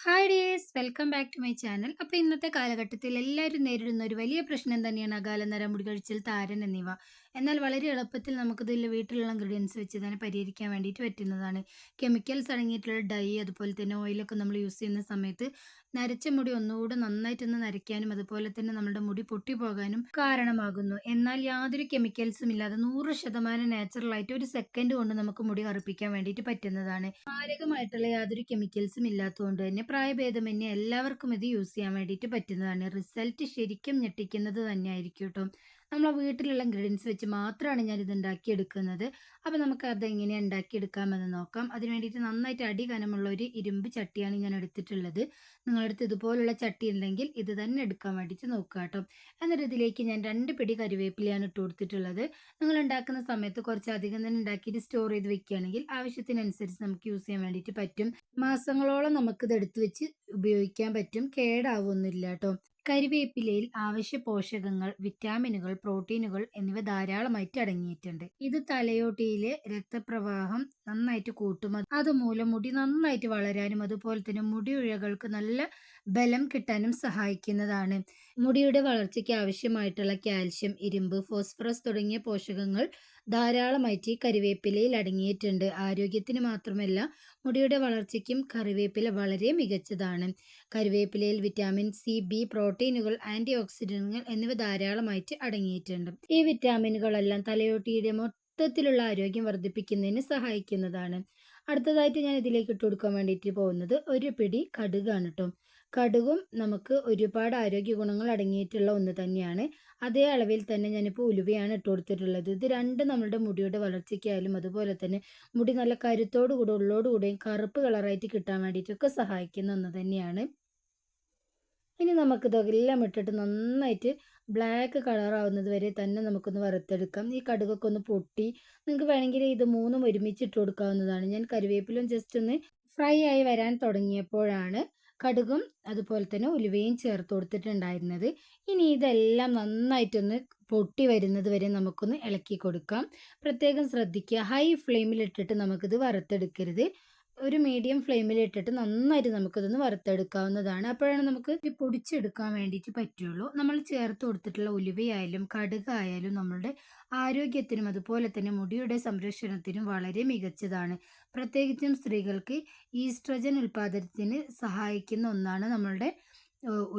Hi dears welcome back to my channel. അപ്പോൾ ഇന്നത്തെ കാലഘട്ടത്തിൽ എല്ലാവരും നേരിടുന്ന ഒരു വലിയ പ്രശ്നം തന്നെയാണ് അകാല നര, മുടി കൊഴിച്ചിൽ, താരൻ എന്നിവ. എന്നാൽ വളരെ എളുപ്പത്തിൽ നമുക്കിതിൽ വീട്ടിലുള്ള ഇൻഗ്രീഡിയൻസ് വെച്ച് തന്നെ പരിഹരിക്കാൻ വേണ്ടിയിട്ട് പറ്റുന്നതാണ്. കെമിക്കൽസ് അടങ്ങിയിട്ടുള്ള ഡൈ അതുപോലെ തന്നെ ഓയിലൊക്കെ നമ്മൾ യൂസ് ചെയ്യുന്ന സമയത്ത് നരച്ച മുടി ഒന്നുകൂടെ നന്നായിട്ടൊന്ന് നരയ്ക്കാനും അതുപോലെ തന്നെ നമ്മുടെ മുടി പൊട്ടിപ്പോകാനും കാരണമാകുന്നു. എന്നാൽ യാതൊരു കെമിക്കൽസും ഇല്ലാതെ 100% നാച്ചുറൽ ആയിട്ട് ഒരു സെക്കൻഡ് കൊണ്ട് നമുക്ക് മുടി കറുപ്പിക്കാൻ വേണ്ടിയിട്ട് പറ്റുന്നതാണ്. മാരകമായിട്ടുള്ള യാതൊരു കെമിക്കൽസും ഇല്ലാത്തതുകൊണ്ട് തന്നെ പ്രായഭേദമന്യേ എല്ലാവർക്കും ഇത് യൂസ് ചെയ്യാൻ വേണ്ടിയിട്ട് പറ്റുന്നതാണ്. റിസൾട്ട് ശരിക്കും ഞെട്ടിക്കുന്നത് തന്നെയായിരിക്കും കേട്ടോ. നമ്മളെ വീട്ടിലുള്ള ഇൻഗ്രീഡിയൻസ് വെച്ച് മാത്രമാണ് ഞാനിത് ഉണ്ടാക്കിയെടുക്കുന്നത്. അപ്പോൾ നമുക്ക് അതെങ്ങനെയാണ് ഉണ്ടാക്കിയെടുക്കാമെന്ന് നോക്കാം. അതിന് വേണ്ടിയിട്ട് നന്നായിട്ട് അടി കനമുള്ള ഒരു ഇരുമ്പ് ചട്ടിയാണ് ഞാൻ എടുത്തിട്ടുള്ളത്. നിങ്ങളുടെ അടുത്ത് ഇതുപോലുള്ള ചട്ടി ഉണ്ടെങ്കിൽ ഇത് തന്നെ എടുക്കാൻ വേണ്ടിയിട്ട് നോക്കുക കേട്ടോ. എന്നിട്ട് ഇതിലേക്ക് ഞാൻ 2 പിടി കരിവേപ്പിലയാണ് ഇട്ട് കൊടുത്തിട്ടുള്ളത്. നിങ്ങൾ ഉണ്ടാക്കുന്ന സമയത്ത് കുറച്ച് അധികം തന്നെ ഉണ്ടാക്കിയിട്ട് സ്റ്റോർ ചെയ്ത് വെക്കുകയാണെങ്കിൽ ആവശ്യത്തിനനുസരിച്ച് നമുക്ക് യൂസ് ചെയ്യാൻ വേണ്ടിയിട്ട് പറ്റും. മാസങ്ങളോളം നമുക്കിത് എടുത്തു വെച്ച് ഉപയോഗിക്കാൻ പറ്റും. കേടാവൊന്നുമില്ല കേട്ടോ. കരിവേപ്പിലയിൽ ആവശ്യ പോഷകങ്ങൾ, വിറ്റാമിനുകൾ, പ്രോട്ടീനുകൾ എന്നിവ ധാരാളമായിട്ട് അടങ്ങിയിട്ടുണ്ട്. ഇത് തലയോട്ടിയിലെ രക്തപ്രവാഹം നന്നായിട്ട് കൂട്ടും. അതുമൂലം മുടി നന്നായിട്ട് വളരാനും അതുപോലെ തന്നെ മുടിയിഴകൾക്ക് നല്ല ബലം കിട്ടാനും സഹായിക്കുന്നതാണ്. മുടിയുടെ വളർച്ചയ്ക്ക് ആവശ്യമായിട്ടുള്ള കാൽഷ്യം, ഇരുമ്പ്, ഫോസ്ഫറസ് തുടങ്ങിയ പോഷകങ്ങൾ ധാരാളമായിട്ട് ഈ കരിവേപ്പിലയിൽ അടങ്ങിയിട്ടുണ്ട്. ആരോഗ്യത്തിന് മാത്രമല്ല മുടിയുടെ വളർച്ചയ്ക്കും കറിവേപ്പില വളരെ മികച്ചതാണ്. കരിവേപ്പിലയിൽ വിറ്റാമിൻ സി, ബി, പ്രോട്ടീനുകൾ, ആന്റി ഓക്സിഡന്റുകൾ എന്നിവ ധാരാളമായിട്ട് അടങ്ങിയിട്ടുണ്ട്. ഈ വിറ്റാമിനുകളെല്ലാം തലയോട്ടിയുടെ മൊത്തത്തിലുള്ള ആരോഗ്യം വർദ്ധിപ്പിക്കുന്നതിന് സഹായിക്കുന്നതാണ്. അടുത്തതായിട്ട് ഞാൻ ഇതിലേക്ക് ഇട്ട് കൊടുക്കാൻ വേണ്ടിയിട്ട് പോകുന്നത് ഒരു പിടി കടുകാണ് കേട്ടോ. കടുകും നമുക്ക് ഒരുപാട് ആരോഗ്യ ഗുണങ്ങൾ അടങ്ങിയിട്ടുള്ള ഒന്ന് തന്നെയാണ്. അതേ അളവിൽ തന്നെ ഞാനിപ്പോൾ ഉലുവയാണ് ഇട്ട് കൊടുത്തിട്ടുള്ളത്. ഇത് രണ്ടും നമ്മളുടെ മുടിയുടെ വളർച്ചയ്ക്കായാലും അതുപോലെ തന്നെ മുടി നല്ല കരുത്തോടു കൂടെ ഉള്ളോടുകൂടെയും കറുപ്പ് കളറായിട്ട് കിട്ടാൻ വേണ്ടിയിട്ടൊക്കെ സഹായിക്കുന്ന ഒന്ന് തന്നെയാണ്. ഇനി നമുക്കിതെല്ലാം ഇട്ടിട്ട് നന്നായിട്ട് ബ്ലാക്ക് കളറാവുന്നത് വരെ തന്നെ നമുക്കൊന്ന് വറുത്തെടുക്കാം. ഈ കടുകൊക്കെ ഒന്ന് പൊട്ടി നിങ്ങൾക്ക് വേണമെങ്കിൽ ഇത് മൂന്നും ഒരുമിച്ച് ഇട്ട് കൊടുക്കാവുന്നതാണ്. ഞാൻ കരിവേപ്പിലും ജസ്റ്റ് ഒന്ന് ഫ്രൈ ആയി വരാൻ തുടങ്ങിയപ്പോഴാണ് കടുകും അതുപോലെ തന്നെ ഉലുവയും ചേർത്ത് കൊടുത്തിട്ടുണ്ടായിരുന്നത്. ഇനി ഇതെല്ലാം നന്നായിട്ടൊന്ന് പൊട്ടി വരുന്നത് വരെ നമുക്കൊന്ന് ഇളക്കി കൊടുക്കാം. പ്രത്യേകം ശ്രദ്ധിക്കുക, ഹൈ ഫ്ലെയിമിലിട്ടിട്ട് നമുക്കിത് വറുത്തെടുക്കരുത്. ഒരു മീഡിയം ഫ്ലെയിമിൽ ഇട്ടിട്ട് നന്നായിട്ട് നമുക്കിതൊന്ന് വറുത്തെടുക്കാവുന്നതാണ്. അപ്പോഴാണ് നമുക്ക് ഇത് പൊടിച്ചെടുക്കാൻ വേണ്ടിയിട്ട് പറ്റുള്ളൂ. നമ്മൾ ചേർത്ത് കൊടുത്തിട്ടുള്ള ഉലുവയായാലും കടുകായാലും നമ്മളുടെ ആരോഗ്യത്തിനും അതുപോലെ തന്നെ മുടിയുടെ സംരക്ഷണത്തിനും വളരെ മികച്ചതാണ്. പ്രത്യേകിച്ചും സ്ത്രീകൾക്ക് ഈസ്ട്രജൻ ഉൽപ്പാദനത്തിന് സഹായിക്കുന്ന ഒന്നാണ് നമ്മളുടെ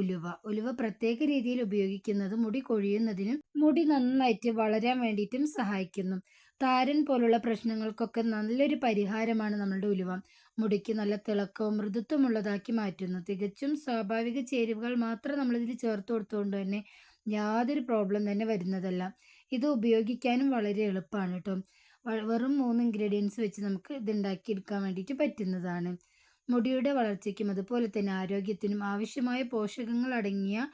ഉലുവ. ഉലുവ പ്രത്യേക രീതിയിൽ ഉപയോഗിക്കുന്നത് മുടി കൊഴിയുന്നതിനും മുടി നന്നായിട്ട് വളരാൻ വേണ്ടിയിട്ടും സഹായിക്കുന്നു. താരൻ പോലുള്ള പ്രശ്നങ്ങൾക്കൊക്കെ നല്ലൊരു പരിഹാരമാണ് നമ്മളുടെ ഉലുവ. മുടിക്ക് നല്ല തിളക്കവും മൃദുത്വമുള്ളതാക്കി മാറ്റുന്നു. തികച്ചും സ്വാഭാവിക ചേരുവകൾ മാത്രം നമ്മളിതിൽ ചേർത്ത് കൊടുത്തുകൊണ്ട് തന്നെ യാതൊരു പ്രോബ്ലം തന്നെ വരുന്നതല്ല. ഇത് ഉപയോഗിക്കാനും വളരെ എളുപ്പമാണ് കേട്ടോ. വെറും 3 ഇൻഗ്രീഡിയൻസ് വെച്ച് നമുക്ക് ഇത് ഉണ്ടാക്കിയെടുക്കാൻ വേണ്ടിയിട്ട് പറ്റുന്നതാണ്. മുടിയുടെ വളർച്ചയ്ക്കും അതുപോലെ തന്നെ ആരോഗ്യത്തിനും ആവശ്യമായ പോഷകങ്ങൾ അടങ്ങിയ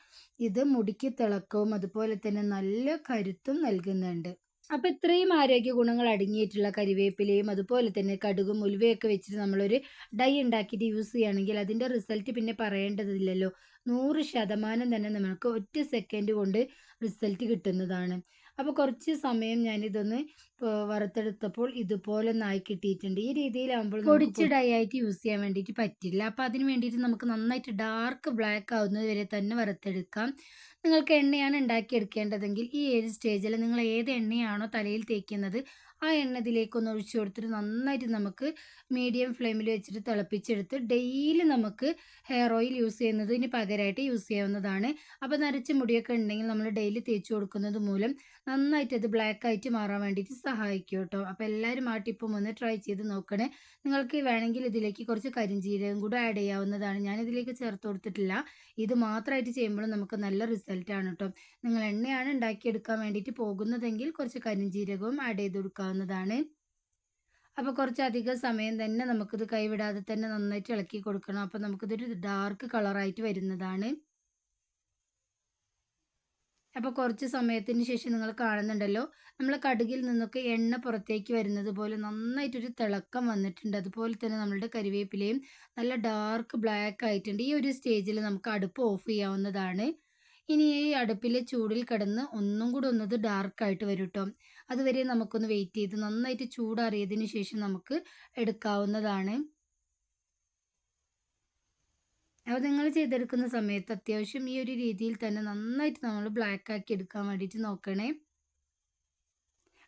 ഇത് മുടിക്ക് തിളക്കവും അതുപോലെ തന്നെ നല്ല കരുത്തും നൽകുന്നുണ്ട്. അപ്പോൾ ഇത്രയും ആരോഗ്യ ഗുണങ്ങൾ അടങ്ങിയിട്ടുള്ള കരിവേപ്പിലയും അതുപോലെ തന്നെ കടുകും ഉലുവയൊക്കെ വെച്ചിട്ട് നമ്മളൊരു ഡൈ ഉണ്ടാക്കിയിട്ട് യൂസ് ചെയ്യുകയാണെങ്കിൽ അതിൻ്റെ റിസൾട്ട് പിന്നെ പറയേണ്ടതില്ലല്ലോ. 100% തന്നെ നമുക്ക് ഒറ്റ സെക്കൻഡ് കൊണ്ട് റിസൾട്ട് കിട്ടുന്നതാണ്. അപ്പോൾ കുറച്ച് സമയം ഞാനിതൊന്ന് വറുത്തെടുത്തപ്പോൾ ഇതുപോലെ ഒന്നായി കിട്ടിയിട്ടുണ്ട്. ഈ രീതിയിലാകുമ്പോൾ പൊടിച്ച് ഡൈ ആയിട്ട് യൂസ് ചെയ്യാൻ വേണ്ടിയിട്ട് പറ്റില്ല. അപ്പോൾ അതിന് വേണ്ടിയിട്ട് നമുക്ക് നന്നായിട്ട് ഡാർക്ക് ബ്ലാക്ക് ആവുന്നത് വരെ തന്നെ വറുത്തെടുക്കാം. നിങ്ങൾക്ക് എണ്ണയാണ് ഉണ്ടാക്കിയെടുക്കേണ്ടതെങ്കിൽ ഈ ഒരു സ്റ്റേജിൽ നിങ്ങൾ ഏത് എണ്ണയാണോ തലയിൽ തേക്കുന്നത് ആ എണ്ണ ഇതിലേക്കൊന്ന് ഒഴിച്ചു കൊടുത്തിട്ട് നന്നായിട്ട് നമുക്ക് മീഡിയം ഫ്ലെയിമിൽ വെച്ചിട്ട് തിളപ്പിച്ചെടുത്ത് ഡെയിലി നമുക്ക് ഹെയർ ഓയിൽ യൂസ് ചെയ്യുന്നതിന് പകരമായിട്ട് യൂസ് ചെയ്യാവുന്നതാണ്. അപ്പോൾ നരച്ച മുടിയൊക്കെ ഉണ്ടെങ്കിൽ നമ്മൾ ഡെയിലി തേച്ച് കൊടുക്കുന്നത് മൂലം നന്നായിട്ട് അത് ബ്ലാക്ക് ആയിട്ട് മാറാൻ വേണ്ടിയിട്ട് സഹായിക്കും കേട്ടോ. അപ്പോൾ എല്ലാവരും ആ ടിപ്പും ഒന്ന് ട്രൈ ചെയ്ത് നോക്കണേ. നിങ്ങൾക്ക് വേണമെങ്കിൽ ഇതിലേക്ക് കുറച്ച് കരിഞ്ജീരകം കൂടെ ആഡ് ചെയ്യാവുന്നതാണ്. ഞാനിതിലേക്ക് ചേർത്ത് കൊടുത്തിട്ടില്ല. ഇത് മാത്രമായിട്ട് ചെയ്യുമ്പോഴും നമുക്ക് നല്ല റിസൾട്ടാണ് കേട്ടോ. നിങ്ങൾ എണ്ണയാണ് ഉണ്ടാക്കിയെടുക്കാൻ വേണ്ടിയിട്ട് പോകുന്നതെങ്കിൽ കുറച്ച് കരിഞ്ജീരകവും ആഡ് ചെയ്ത് കൊടുക്കാവുന്നതാണ്. അപ്പോൾ കുറച്ചധികം സമയം തന്നെ നമുക്കിത് കൈവിടാതെ തന്നെ നന്നായിട്ട് ഇളക്കി കൊടുക്കണം. അപ്പോൾ നമുക്കിതൊരു ഡാർക്ക് കളറായിട്ട് വരുന്നതാണ്. അപ്പോൾ കുറച്ച് സമയത്തിന് ശേഷം നിങ്ങൾ കാണുന്നുണ്ടല്ലോ, നമ്മൾ കടുകിൽ നിന്നൊക്കെ എണ്ണ പുറത്തേക്ക് വരുന്നത് പോലെ നന്നായിട്ടൊരു തിളക്കം വന്നിട്ടുണ്ട്. അതുപോലെ തന്നെ നമ്മളുടെ കരിവേപ്പിലയും നല്ല ഡാർക്ക് ബ്ലാക്ക് ആയിട്ടുണ്ട്. ഈ ഒരു സ്റ്റേജിൽ നമുക്ക് അടുപ്പ് ഓഫ് ചെയ്യാവുന്നതാണ്. ഇനി ഈ അടുപ്പിലെ ചൂടിൽ കിടന്ന് ഒന്നും കൂടി ഒന്നത് ഡാർക്കായിട്ട് വരും കേട്ടോ. അതുവരെ നമുക്കൊന്ന് വെയിറ്റ് ചെയ്ത് നന്നായിട്ട് ചൂടാറിയതിന് ശേഷം നമുക്ക് എടുക്കാവുന്നതാണ്. അപ്പോൾ നിങ്ങൾ ചെയ്തെടുക്കുന്ന സമയത്ത് അത്യാവശ്യം ഈ ഒരു രീതിയിൽ തന്നെ നന്നായിട്ട് നമ്മൾ ബ്ലാക്ക് ആക്കി എടുക്കാൻ വേണ്ടിയിട്ട് നോക്കണേ.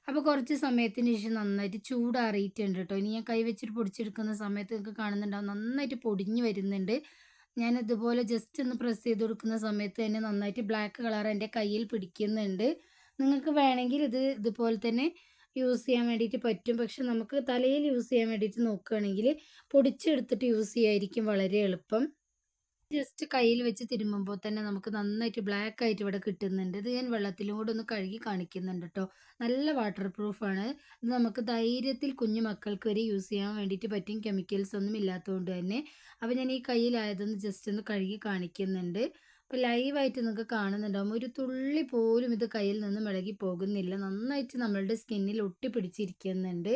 അപ്പോൾ കുറച്ച് സമയത്തിന് ശേഷം നന്നായിട്ട് ചൂടാറിയിട്ടുണ്ട് കേട്ടോ. ഇനി ഞാൻ കൈ വെച്ചിട്ട് പൊടിച്ചെടുക്കുന്ന സമയത്ത് നിങ്ങൾക്ക് കാണുന്നുണ്ടാവും നന്നായിട്ട് പൊടിഞ്ഞ് വരുന്നുണ്ട്. ഞാൻ ഇതുപോലെ ജസ്റ്റ് ഒന്ന് പ്രസ് ചെയ്ത് കൊടുക്കുന്ന സമയത്ത് തന്നെ നന്നായിട്ട് ബ്ലാക്ക് കളർ എൻ്റെ കയ്യിൽ പിടിക്കുന്നുണ്ട്. നിങ്ങൾക്ക് വേണമെങ്കിൽ ഇത് ഇതുപോലെ തന്നെ യൂസ് ചെയ്യാൻ വേണ്ടിയിട്ട് പറ്റും. പക്ഷെ നമുക്ക് തലയിൽ യൂസ് ചെയ്യാൻ വേണ്ടിയിട്ട് നോക്കുകയാണെങ്കിൽ പൊടിച്ചെടുത്തിട്ട് യൂസ് ചെയ്യായിരിക്കും വളരെ എളുപ്പം. ജസ്റ്റ് കയ്യിൽ വെച്ച് തിരുമ്മുമ്പോൾ തന്നെ നമുക്ക് നന്നായിട്ട് ബ്ലാക്ക് ആയിട്ട് ഇവിടെ കിട്ടുന്നുണ്ട്. ഇത് ഞാൻ വെള്ളത്തിലും കൂടെ ഒന്ന് കഴുകി കാണിക്കുന്നുണ്ട് കേട്ടോ. നല്ല വാട്ടർ പ്രൂഫാണ്. ഇത് നമുക്ക് ധൈര്യത്തിൽ കുഞ്ഞു മക്കൾക്ക് വരെ യൂസ് ചെയ്യാൻ വേണ്ടിയിട്ട് പറ്റും, കെമിക്കൽസ് ഒന്നും ഇല്ലാത്തതുകൊണ്ട് തന്നെ. അപ്പോൾ ഞാൻ ഈ കയ്യിലായതൊന്ന് ജസ്റ്റ് ഒന്ന് കഴുകി കാണിക്കുന്നുണ്ട്. അപ്പോൾ ലൈവായിട്ട് നിങ്ങൾക്ക് കാണുന്നുണ്ടാവും ഒരു തുള്ളി പോലും ഇത് കയ്യിൽ നിന്നും ഇളകി പോകുന്നില്ല. നന്നായിട്ട് നമ്മളുടെ സ്കിന്നിൽ ഒട്ടിപ്പിടിച്ചിരിക്കുന്നുണ്ട്.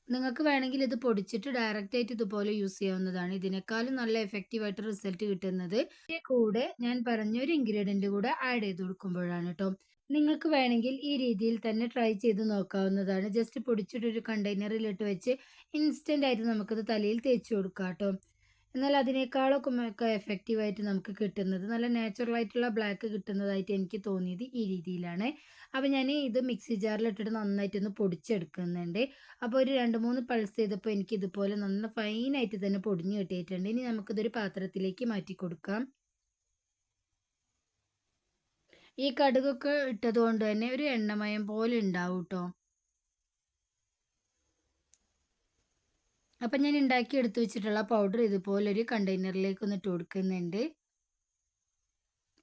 നിങ്ങൾക്ക് വേണമെങ്കിൽ ഇത് പൊടിച്ചിട്ട് ഡയറക്റ്റ് ആയിട്ട് ഇതുപോലെ യൂസ് ചെയ്യാവുന്നതാണ്. ഇതിനേക്കാളും നല്ല എഫക്റ്റീവ് ആയിട്ട് റിസൾട്ട് കിട്ടുന്നത് ഇതിന്റെ കൂടെ ഞാൻ പറഞ്ഞ ഒരു ഇൻഗ്രീഡിയന്റ് കൂടെ ആഡ് ചെയ്ത് കൊടുക്കുമ്പോഴാണ് കേട്ടോ. നിങ്ങൾക്ക് വേണമെങ്കിൽ ഈ രീതിയിൽ തന്നെ ട്രൈ ചെയ്ത് നോക്കാവുന്നതാണ്. ജസ്റ്റ് പൊടിച്ചിട്ട് ഒരു കണ്ടെയ്നറിലിട്ട് വെച്ച് ഇൻസ്റ്റന്റ് ആയിട്ട് നമുക്കത് തലയിൽ തേച്ച് കൊടുക്കാം കേട്ടോ. എന്നാൽ അതിനേക്കാളൊക്കെ എഫക്റ്റീവായിട്ട് നമുക്ക് കിട്ടുന്നത് നല്ല നാച്ചുറൽ ആയിട്ടുള്ള ബ്ലാക്ക് കിട്ടുന്നതായിട്ട് എനിക്ക് തോന്നിയത് ഈ രീതിയിലാണ്. അപ്പോൾ ഞാൻ ഇത് മിക്സി ജാറിലിട്ടിട്ട് നന്നായിട്ടൊന്ന് പൊടിച്ചെടുക്കുന്നുണ്ട്. അപ്പോൾ ഒരു 2-3 പൾസ് ചെയ്തപ്പോൾ എനിക്ക് ഇതുപോലെ നല്ല ഫൈനായിട്ട് തന്നെ പൊടിഞ്ഞ് കിട്ടിയിട്ടുണ്ട്. ഇനി നമുക്കിതൊരു പാത്രത്തിലേക്ക് മാറ്റി കൊടുക്കാം. ഈ കടുകൊക്കെ ഇട്ടത് കൊണ്ട് തന്നെ ഒരു എണ്ണമയം പോലെ ഉണ്ടാവും കേട്ടോ. അപ്പം ഞാൻ ഉണ്ടാക്കി എടുത്തു വെച്ചിട്ടുള്ള പൗഡർ ഇതുപോലെ ഒരു കണ്ടെയ്നറിലേക്ക് ഒന്ന് ഇട്ട് കൊടുക്കുന്നുണ്ട്.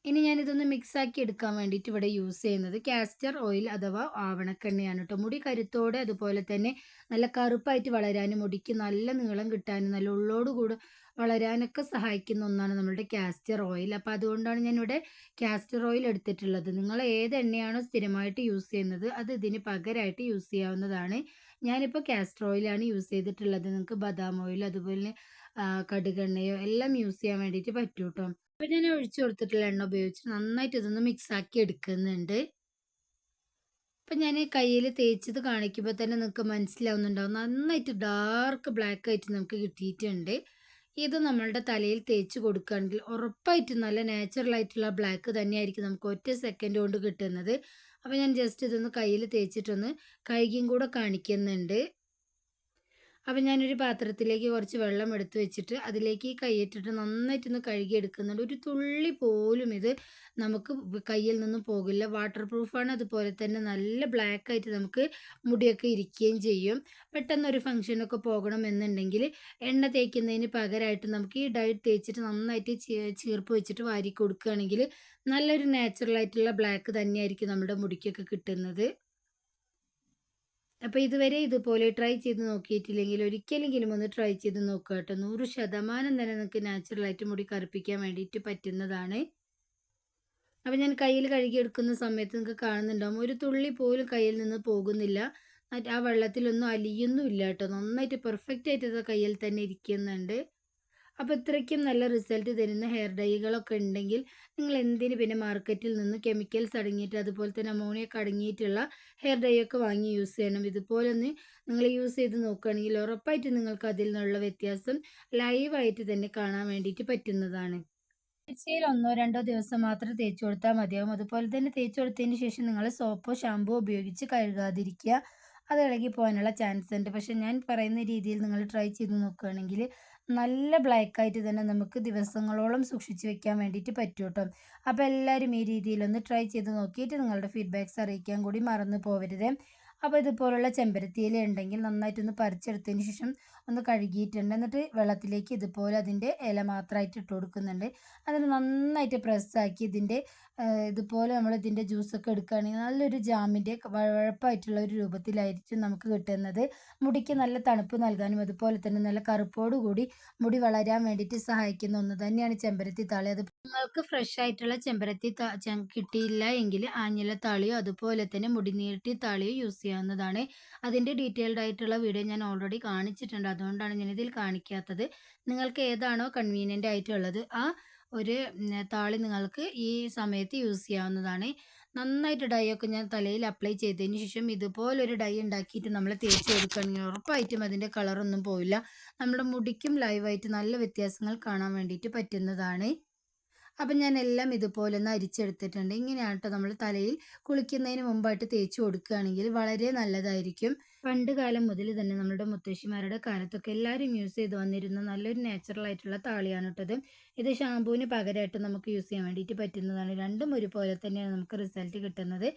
ഇനി ഞാനിതൊന്ന് മിക്സാക്കി എടുക്കാൻ വേണ്ടിയിട്ട് ഇവിടെ യൂസ് ചെയ്യുന്നത് കാസ്റ്റർ ഓയിൽ അഥവാ ആവണക്കെണ്ണയാണ് കേട്ടോ. മുടി കരുത്തോടെ അതുപോലെ തന്നെ നല്ല കറുപ്പായിട്ട് വളരാനും മുടിക്ക് നല്ല നീളം കിട്ടാനും നല്ല ഉള്ളോടുകൂടി വളരാനൊക്കെ സഹായിക്കുന്ന ഒന്നാണ് നമ്മളുടെ കാസ്റ്റർ ഓയിൽ. അപ്പോൾ അതുകൊണ്ടാണ് ഞാനിവിടെ കാസ്റ്റർ ഓയിൽ എടുത്തിട്ടുള്ളത്. നിങ്ങൾ ഏത് എണ്ണയാണോ സ്ഥിരമായിട്ട് യൂസ് ചെയ്യുന്നത് അത് ഇതിന് പകരമായിട്ട് യൂസ് ചെയ്യാവുന്നതാണ്. ഞാനിപ്പോൾ കാസ്റ്റർ ഓയിലാണ് യൂസ് ചെയ്തിട്ടുള്ളത്. നിങ്ങൾക്ക് ബദാം ഓയിൽ അതുപോലെ കടുകെണ്ണയോ എല്ലാം യൂസ് ചെയ്യാൻ വേണ്ടിയിട്ട് പറ്റും കേട്ടോ. അപ്പോൾ ഞാൻ ഒഴിച്ചു കൊടുത്തിട്ടുള്ള എണ്ണ ഉപയോഗിച്ച് നന്നായിട്ട് ഇതൊന്ന് മിക്സ് ആക്കി എടുക്കുന്നുണ്ട്. അപ്പം ഞാൻ കയ്യിൽ തേച്ചത് കാണിക്കുമ്പോൾ തന്നെ നിങ്ങൾക്ക് മനസ്സിലാവുന്നുണ്ടാവും നന്നായിട്ട് ഡാർക്ക് ബ്ലാക്ക് ആയിട്ട് നമുക്ക് കിട്ടിയിട്ടുണ്ട്. ഇത് നമ്മളുടെ തലയിൽ തേച്ച് കൊടുക്കുകയാണെങ്കിൽ ഉറപ്പായിട്ടും നല്ല നാച്ചുറൽ ആയിട്ടുള്ള ബ്ലാക്ക് തന്നെയായിരിക്കും നമുക്ക് ഒറ്റ സെക്കൻഡ് കൊണ്ട് കിട്ടുന്നത്. അപ്പോൾ ഞാൻ ജസ്റ്റ് ഇതൊന്ന് കയ്യിൽ തേച്ചിട്ടൊന്ന് കഴുകിയും കൂടെ കാണിക്കുന്നുണ്ട്. അപ്പം ഞാനൊരു പാത്രത്തിലേക്ക് കുറച്ച് വെള്ളം എടുത്ത് വെച്ചിട്ട് അതിലേക്ക് ഈ കൈയിട്ടിട്ട് നന്നായിട്ടൊന്ന് കഴുകിയെടുക്കുന്നുണ്ട്. ഒരു തുള്ളി പോലും ഇത് നമുക്ക് കയ്യിൽ നിന്നും പോകില്ല. വാട്ടർ പ്രൂഫാണ്. അതുപോലെ തന്നെ നല്ല ബ്ലാക്ക് ആയിട്ട് നമുക്ക് മുടിയൊക്കെ ഇരിക്കുകയും ചെയ്യും. പെട്ടെന്നൊരു ഫംഗ്ഷനൊക്കെ പോകണമെന്നുണ്ടെങ്കിൽ എണ്ണ തേക്കുന്നതിന് പകരമായിട്ട് നമുക്ക് ഈ ഡൈ തേച്ചിട്ട് നന്നായിട്ട് ചീർപ്പ് വെച്ചിട്ട് വാരി കൊടുക്കുകയാണെങ്കിൽ നല്ലൊരു നാച്ചുറൽ ആയിട്ടുള്ള ബ്ലാക്ക് തന്നെയായിരിക്കും നമ്മുടെ മുടിക്കൊക്കെ കിട്ടുന്നത്. അപ്പോൾ ഇതുവരെ ഇതുപോലെ ട്രൈ ചെയ്ത് നോക്കിയിട്ടില്ലെങ്കിൽ ഒരിക്കലെങ്കിലും ഒന്ന് ട്രൈ ചെയ്ത് നോക്കുക കേട്ടോ. 100% തന്നെ നിങ്ങൾക്ക് നാച്ചുറലായിട്ട് മുടി കറുപ്പിക്കാൻ വേണ്ടിയിട്ട് പറ്റുന്നതാണ്. അപ്പോൾ ഞാൻ കയ്യിൽ കഴുകിയെടുക്കുന്ന സമയത്ത് നിങ്ങൾക്ക് കാണുന്നുണ്ടാവും ഒരു തുള്ളി പോലും കയ്യിൽ നിന്ന് പോകുന്നില്ല. ആ വെള്ളത്തിലൊന്നും അലിയൊന്നും ഇല്ല കേട്ടോ. നന്നായിട്ട് പെർഫെക്റ്റ് ആയിട്ട് ഇത് കയ്യിൽ തന്നെ ഇരിക്കുന്നുണ്ട്. അപ്പോൾ ഇത്രയ്ക്കും നല്ല റിസൾട്ട് തരുന്ന ഹെയർ ഡൈകളൊക്കെ ഉണ്ടെങ്കിൽ നിങ്ങൾ എന്തിന് പിന്നെ മാർക്കറ്റിൽ നിന്ന് കെമിക്കൽസ് അടങ്ങിയിട്ട് അതുപോലെ തന്നെ അമോണിയൊക്കെ അടങ്ങിയിട്ടുള്ള ഹെയർ ഡൈ ഒക്കെ വാങ്ങി യൂസ് ചെയ്യണം. ഇതുപോലെ ഒന്ന് നിങ്ങൾ യൂസ് ചെയ്ത് നോക്കുകയാണെങ്കിൽ ഉറപ്പായിട്ട് നിങ്ങൾക്ക് അതിൽ നിന്നുള്ള വ്യത്യാസം ലൈവായിട്ട് തന്നെ കാണാൻ വേണ്ടിയിട്ട് പറ്റുന്നതാണ്. ആഴ്ചയിൽ 1-2 ദിവസം മാത്രം തേച്ച് കൊടുത്താൽ മതിയാവും. അതുപോലെ തന്നെ തേച്ച് കൊടുത്തതിന് ശേഷം നിങ്ങൾ സോപ്പോ ഷാമ്പോ ഉപയോഗിച്ച് കഴുകാതിരിക്കുക. അത് ഇളകി പോകാനുള്ള ചാൻസ് ഉണ്ട്. പക്ഷെ ഞാൻ പറയുന്ന രീതിയിൽ നിങ്ങൾ ട്രൈ ചെയ്ത് നോക്കുകയാണെങ്കിൽ നല്ല ബ്ലാക്ക് ആയിട്ട് തന്നെ നമുക്ക് ദിവസങ്ങളോളം സൂക്ഷിച്ച് വെക്കാൻ വേണ്ടിയിട്ട് പറ്റും കേട്ടോ. അപ്പോൾ എല്ലാവരും ഈ രീതിയിലൊന്ന് ട്രൈ ചെയ്ത് നോക്കിയിട്ട് നിങ്ങളുടെ ഫീഡ്ബാക്ക്സ് അറിയിക്കാൻ കൂടി മറന്നു പോകരുത്. അപ്പോൾ ഇതുപോലുള്ള ചെമ്പരത്തി ഇല ഉണ്ടെങ്കിൽ നന്നായിട്ടൊന്ന് പറിച്ചെടുത്തതിന് ശേഷം ഒന്ന് കഴുകിയിട്ടുണ്ട്. എന്നിട്ട് വെള്ളത്തിലേക്ക് ഇതുപോലെ അതിൻ്റെ ഇല മാത്രമായിട്ട് ഇട്ട് കൊടുക്കുന്നുണ്ട്. അതിന് നന്നായിട്ട് പ്രസ്സാക്കി ഇതിൻ്റെ ഇതുപോലെ നമ്മൾ ഇതിൻ്റെ ജ്യൂസൊക്കെ എടുക്കുകയാണെങ്കിൽ നല്ലൊരു ജാമിൻ്റെ വഴവഴപ്പായിട്ടുള്ള ഒരു രൂപത്തിലായിരിക്കും നമുക്ക് കിട്ടുന്നത്. മുടിക്ക് നല്ല തണുപ്പ് നൽകാനും അതുപോലെ തന്നെ നല്ല കറുപ്പോട് കൂടി മുടി വളരാൻ വേണ്ടിയിട്ട് സഹായിക്കുന്ന ഒന്ന് തന്നെയാണ് ചെമ്പരത്തി താളി. അത് നിങ്ങൾക്ക് ഫ്രഷ് ആയിട്ടുള്ള ചെമ്പരത്തി കിട്ടിയില്ല എങ്കിൽ ആഞ്ഞില താളിയോ അതുപോലെ തന്നെ മുടി നീട്ടി താളിയോ യൂസ് ചെയ്യാവുന്നതാണ്. അതിൻ്റെ ഡീറ്റെയിൽഡ് ആയിട്ടുള്ള വീഡിയോ ഞാൻ ഓൾറെഡി കാണിച്ചിട്ടുണ്ട്. അതുകൊണ്ടാണ് ഞാനിതിൽ കാണിക്കാത്തത്. നിങ്ങൾക്ക് ഏതാണോ കൺവീനിയൻ്റ് ആയിട്ടുള്ളത് ആ ഒരു താളി നിങ്ങൾക്ക് ഈ സമയത്ത് യൂസ് ചെയ്യാവുന്നതാണ്. നന്നായിട്ട് ഡൈ ഒക്കെ ഞാൻ തലയിൽ അപ്ലൈ ചെയ്തതിന് ശേഷം ഇതുപോലൊരു ഡൈ ഉണ്ടാക്കിയിട്ട് നമ്മൾ തേച്ച് കൊടുക്കുകയാണെങ്കിൽ ഉറപ്പായിട്ടും അതിൻ്റെ കളറൊന്നും പോവില്ല. നമ്മുടെ മുടിക്കും ലൈവായിട്ട് നല്ല വ്യത്യാസങ്ങൾ കാണാൻ വേണ്ടിയിട്ട് പറ്റുന്നതാണ്. അപ്പം ഞാൻ എല്ലാം ഇതുപോലെ ഒന്ന് അരിച്ചെടുത്തിട്ടുണ്ട്. ഇങ്ങനെയാണ് ട്ടോ നമ്മൾ തലയിൽ കുളിക്കുന്നതിന് മുമ്പായിട്ട് തേച്ച് കൊടുക്കുകയാണെങ്കിൽ വളരെ നല്ലതായിരിക്കും. പണ്ട് കാലം മുതൽ തന്നെ നമ്മുടെ മുത്തശ്ശിമാരുടെ കാലത്തൊക്കെ എല്ലാവരും യൂസ് ചെയ്ത് വന്നിരുന്ന നല്ലൊരു നാച്ചുറൽ ആയിട്ടുള്ള താളിയാണ് ട്ടോ ഇത്. ഇത് ഷാമ്പൂവിന് പകരമായിട്ട് നമുക്ക് യൂസ് ചെയ്യാൻ വേണ്ടിയിട്ട് പറ്റുന്നതാണ്. രണ്ടും ഒരുപോലെ തന്നെയാണ് നമുക്ക് റിസൾട്ട് കിട്ടുന്നത്.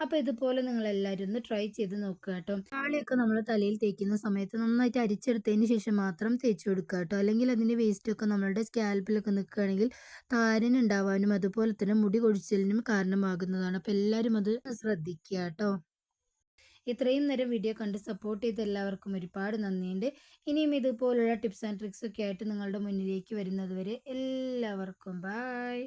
അപ്പോൾ ഇതുപോലെ നിങ്ങൾ എല്ലാവരും ഒന്ന് ട്രൈ ചെയ്ത് നോക്കുക കേട്ടോ. താളിയൊക്കെ നമ്മൾ തലയിൽ തേക്കുന്ന സമയത്ത് നന്നായിട്ട് അരിച്ചെടുത്തതിന് ശേഷം മാത്രം തേച്ച് കൊടുക്കുക കേട്ടോ. അല്ലെങ്കിൽ അതിൻ്റെ വേസ്റ്റൊക്കെ നമ്മളുടെ സ്കാൽപ്പിലൊക്കെ നിൽക്കുകയാണെങ്കിൽ താരനുണ്ടാവാനും അതുപോലെ തന്നെ മുടി കൊഴിച്ചിലിനും കാരണമാകുന്നതാണ്. അപ്പോൾ എല്ലാവരും അത് ശ്രദ്ധിക്കുക കേട്ടോ. ഇത്രയും നേരം വീഡിയോ കണ്ട് സപ്പോർട്ട് ചെയ്ത എല്ലാവർക്കും ഒരുപാട് നന്ദിയുണ്ട്. ഇനിയും ഇതുപോലുള്ള ടിപ്സ് ആൻഡ് ട്രിക്സ് ഒക്കെ ആയിട്ട് നിങ്ങളുടെ മുന്നിലേക്ക് വരുന്നത് വരെ എല്ലാവർക്കും ബായ്.